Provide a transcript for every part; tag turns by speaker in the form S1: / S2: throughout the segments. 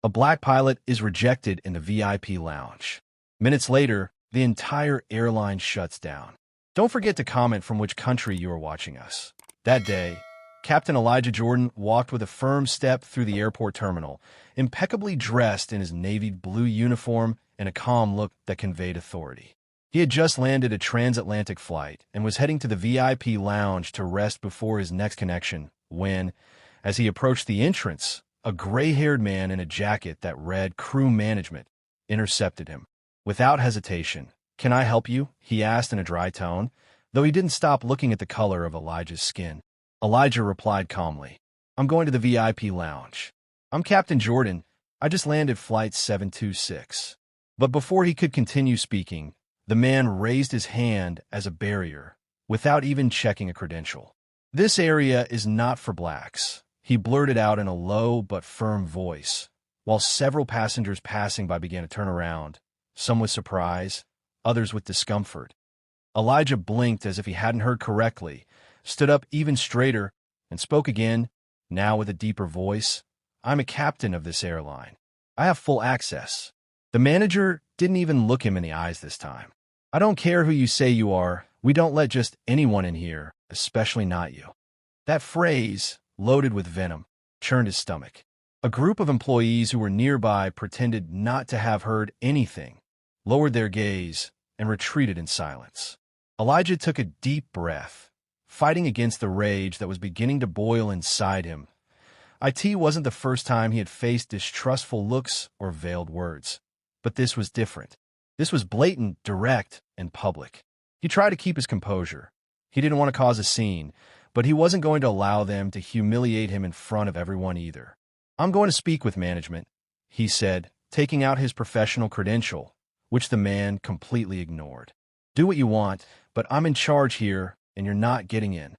S1: A black pilot is rejected in the VIP lounge. Minutes later, the entire airline shuts down. Don't forget to comment from which country you are watching us. That day, Captain Elijah Jordan walked with a firm step through the airport terminal, impeccably dressed in his navy blue uniform and a calm look that conveyed authority. He had just landed a transatlantic flight and was heading to the VIP lounge to rest before his next connection when, as he approached the entrance, a gray-haired man in a jacket that read Crew Management intercepted him. Without hesitation, "Can I help you?" he asked in a dry tone, though he didn't stop looking at the color of Elijah's skin. Elijah replied calmly, "I'm going to the VIP lounge. I'm Captain Jordan. I just landed Flight 726. But before he could continue speaking, the man raised his hand as a barrier, without even checking a credential. "This area is not for blacks," he blurted out in a low but firm voice, while several passengers passing by began to turn around, some with surprise, others with discomfort. Elijah blinked as if he hadn't heard correctly, stood up even straighter, and spoke again, now with a deeper voice. "I'm a captain of this airline. I have full access." The manager didn't even look him in the eyes this time. "I don't care who you say you are. We don't let just anyone in here, especially not you." That phrase, loaded with venom, churned his stomach. A group of employees who were nearby pretended not to have heard anything, lowered their gaze, and retreated in silence. Elijah took a deep breath, fighting against the rage that was beginning to boil inside him. It wasn't the first time he had faced distrustful looks or veiled words. But this was different. This was blatant, direct, and public. He tried to keep his composure. He didn't want to cause a scene, but he wasn't going to allow them to humiliate him in front of everyone either. "I'm going to speak with management," he said, taking out his professional credential, which the man completely ignored. "Do what you want, but I'm in charge here, and you're not getting in."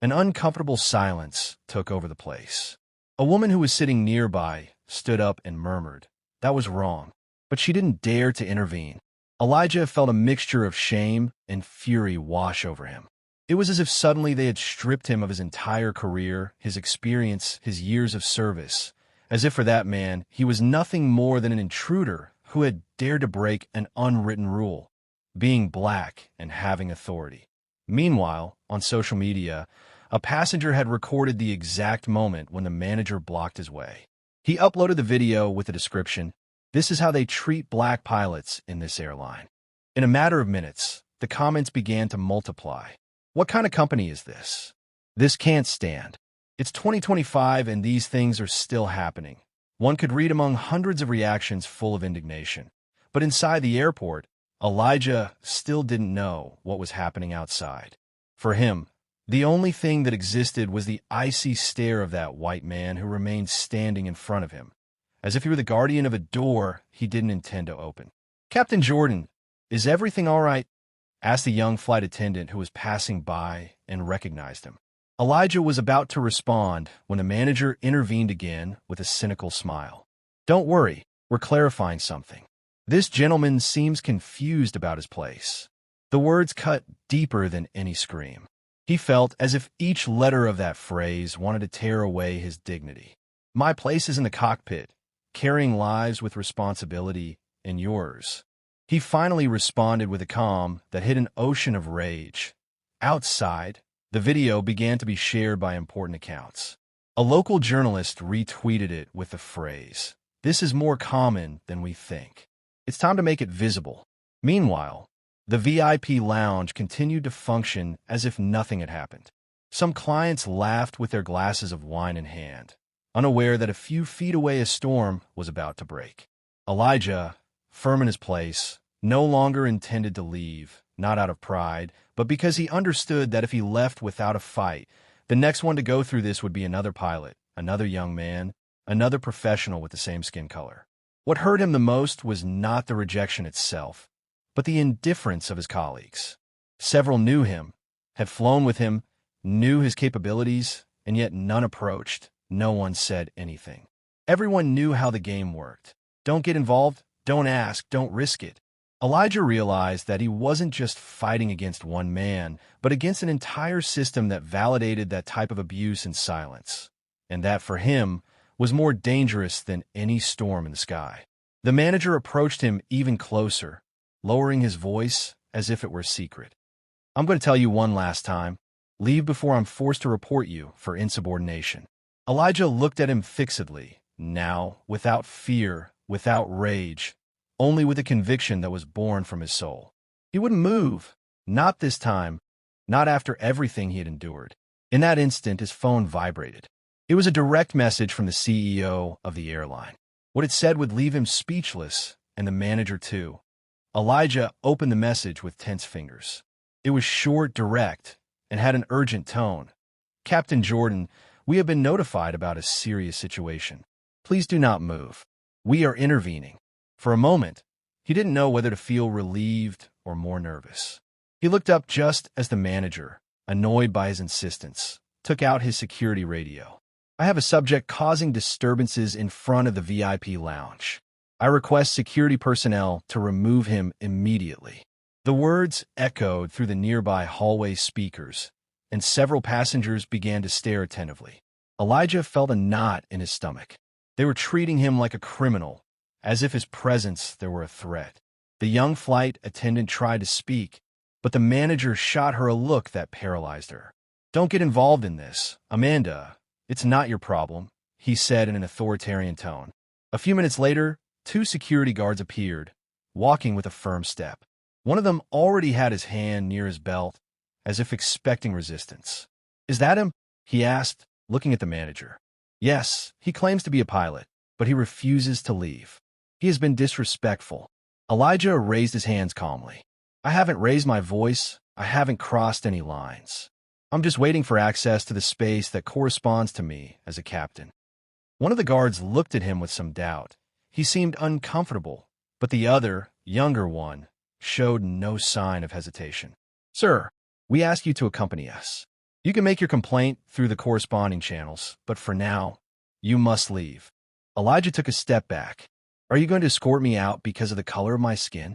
S1: An uncomfortable silence took over the place. A woman who was sitting nearby stood up and murmured, "That was wrong." But she didn't dare to intervene. Elijah felt a mixture of shame and fury wash over him. It was as if suddenly they had stripped him of his entire career, his experience, his years of service, as if for that man he was nothing more than an intruder who had dared to break an unwritten rule, being black and having authority. Meanwhile, on social media, a passenger had recorded the exact moment when the manager blocked his way. He uploaded the video with the description, "This is how they treat black pilots in this airline." In a matter of minutes, the comments began to multiply. "What kind of company is this? This can't stand. It's 2025 and these things are still happening." One could read among hundreds of reactions full of indignation. But inside the airport, Elijah still didn't know what was happening outside. For him, the only thing that existed was the icy stare of that white man who remained standing in front of him, as if he were the guardian of a door he didn't intend to open. "Captain Jordan, is everything all right?" asked the young flight attendant who was passing by and recognized him. Elijah was about to respond when the manager intervened again with a cynical smile. "Don't worry, we're clarifying something. This gentleman seems confused about his place." The words cut deeper than any scream. He felt as if each letter of that phrase wanted to tear away his dignity. "My place is in the cockpit, carrying lives with responsibility, and yours." He finally responded with a calm that hid an ocean of rage. Outside, the video began to be shared by important accounts. A local journalist retweeted it with the phrase, "This is more common than we think. It's time to make it visible." Meanwhile, the VIP lounge continued to function as if nothing had happened. Some clients laughed with their glasses of wine in hand, unaware that a few feet away a storm was about to break. Elijah, firm in his place, no longer intended to leave, not out of pride, but because he understood that if he left without a fight, the next one to go through this would be another pilot, another young man, another professional with the same skin color. What hurt him the most was not the rejection itself, but the indifference of his colleagues. Several knew him, had flown with him, knew his capabilities, and yet none approached. No one said anything. Everyone knew how the game worked. Don't get involved, don't ask, don't risk it. Elijah realized that he wasn't just fighting against one man, but against an entire system that validated that type of abuse in silence. And that, for him, was more dangerous than any storm in the sky. The manager approached him even closer, lowering his voice as if it were a secret. "I'm going to tell you one last time. Leave before I'm forced to report you for insubordination." Elijah looked at him fixedly, now without fear, without rage, only with a conviction that was born from his soul. He wouldn't move. Not this time. Not after everything he had endured. In that instant, his phone vibrated. It was a direct message from the CEO of the airline. What it said would leave him speechless, and the manager too. Elijah opened the message with tense fingers. It was short, direct, and had an urgent tone. "Captain Jordan, we have been notified about a serious situation. Please do not move. We are intervening." For a moment, he didn't know whether to feel relieved or more nervous. He looked up just as the manager, annoyed by his insistence, took out his security radio. "I have a subject causing disturbances in front of the VIP lounge. I request security personnel to remove him immediately." The words echoed through the nearby hallway speakers, and several passengers began to stare attentively. Elijah felt a knot in his stomach. They were treating him like a criminal, as if his presence there were a threat. The young flight attendant tried to speak, but the manager shot her a look that paralyzed her. "Don't get involved in this, Amanda. It's not your problem," he said in an authoritarian tone. A few minutes later, 2 security guards appeared, walking with a firm step. One of them already had his hand near his belt, as if expecting resistance. "Is that him?" he asked, looking at the manager. "Yes, he claims to be a pilot, but he refuses to leave. He has been disrespectful." Elijah raised his hands calmly. "I haven't raised my voice. I haven't crossed any lines. I'm just waiting for access to the space that corresponds to me as a captain." One of the guards looked at him with some doubt. He seemed uncomfortable, but the other, younger one, showed no sign of hesitation. "Sir, we ask you to accompany us. You can make your complaint through the corresponding channels, but for now, you must leave." Elijah took a step back. "Are you going to escort me out because of the color of my skin?"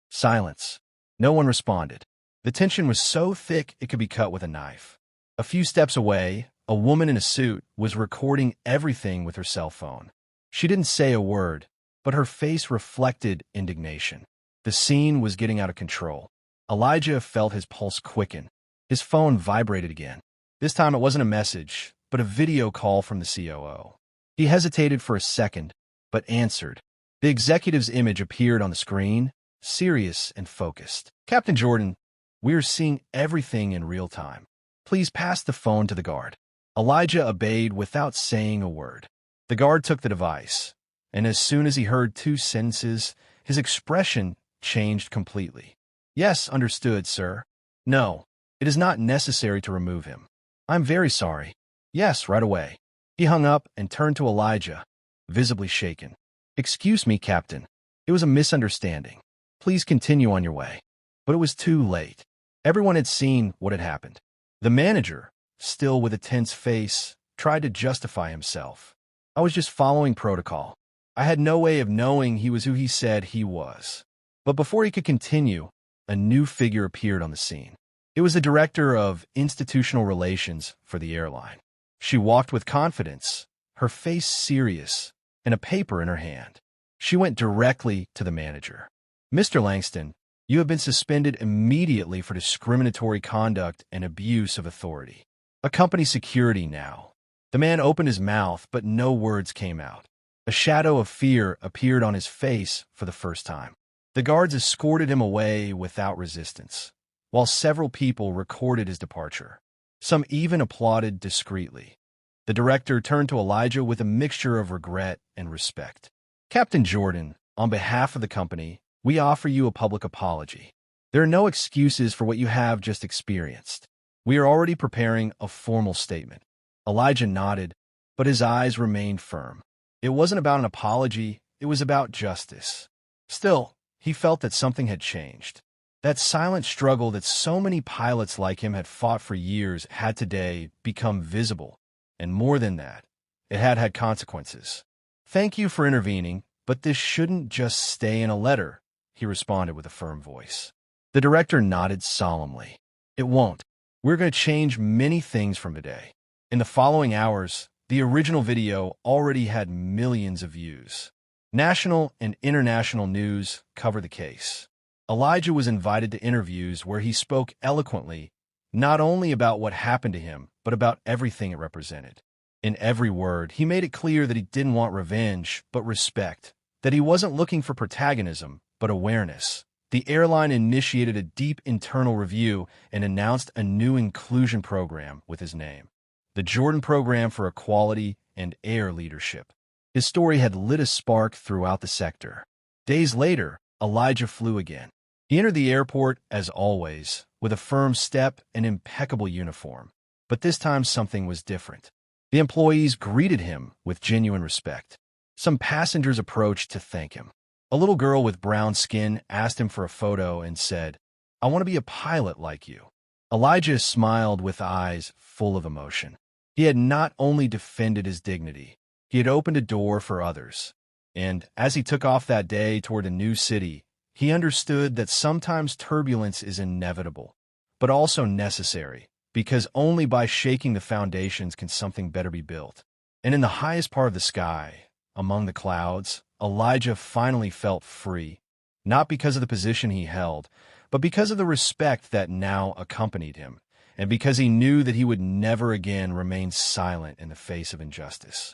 S1: Silence. No one responded. The tension was so thick it could be cut with a knife. A few steps away, a woman in a suit was recording everything with her cell phone. She didn't say a word, but her face reflected indignation. The scene was getting out of control. Elijah felt his pulse quicken. His phone vibrated again. This time it wasn't a message, but a video call from the COO. He hesitated for a second, but answered. The executive's image appeared on the screen, serious and focused. "Captain Jordan, we are seeing everything in real time. Please pass the phone to the guard." Elijah obeyed without saying a word. The guard took the device, and as soon as he heard 2 sentences, his expression changed completely. "Yes, understood, sir. No, it is not necessary to remove him. I'm very sorry. Yes, right away." He hung up and turned to Elijah, visibly shaken. "Excuse me, Captain. It was a misunderstanding. Please continue on your way." But it was too late. Everyone had seen what had happened. The manager, still with a tense face, tried to justify himself. "I was just following protocol. I had no way of knowing he was who he said he was." But before he could continue, a new figure appeared on the scene. It was the director of institutional relations for the airline. She walked with confidence, her face serious, and a paper in her hand. She went directly to the manager. "Mr. Langston, you have been suspended immediately for discriminatory conduct and abuse of authority. Accompany security now." The man opened his mouth, but no words came out. A shadow of fear appeared on his face for the first time. The guards escorted him away without resistance, while several people recorded his departure. Some even applauded discreetly. The director turned to Elijah with a mixture of regret and respect. "Captain Jordan, on behalf of the company, we offer you a public apology. There are no excuses for what you have just experienced. We are already preparing a formal statement." Elijah nodded, but his eyes remained firm. It wasn't about an apology, it was about justice. Still, he felt that something had changed. That silent struggle that so many pilots like him had fought for years had today become visible. And more than that, it had had consequences. "Thank you for intervening, but this shouldn't just stay in a letter," he responded with a firm voice. The director nodded solemnly. "It won't. We're going to change many things from today. In the following hours, The original video already had millions of views. National and international news cover the case. Elijah was invited to interviews where he spoke eloquently, not only about what happened to him, but about everything it represented. In every word, he made it clear that he didn't want revenge, but respect, that he wasn't looking for protagonism, but awareness. The airline initiated a deep internal review and announced a new inclusion program with his name, the Jordan Program for Equality and Air Leadership. His story had lit a spark throughout the sector. Days later, Elijah flew again. He entered the airport, as always, with a firm step and impeccable uniform. But this time something was different. The employees greeted him with genuine respect. Some passengers approached to thank him. A little girl with brown skin asked him for a photo and said, "I want to be a pilot like you." Elijah smiled with eyes full of emotion. He had not only defended his dignity, he had opened a door for others. And as he took off that day toward a new city, he understood that sometimes turbulence is inevitable, but also necessary, because only by shaking the foundations can something better be built. And in the highest part of the sky, among the clouds, Elijah finally felt free, not because of the position he held, but because of the respect that now accompanied him, and because he knew that he would never again remain silent in the face of injustice.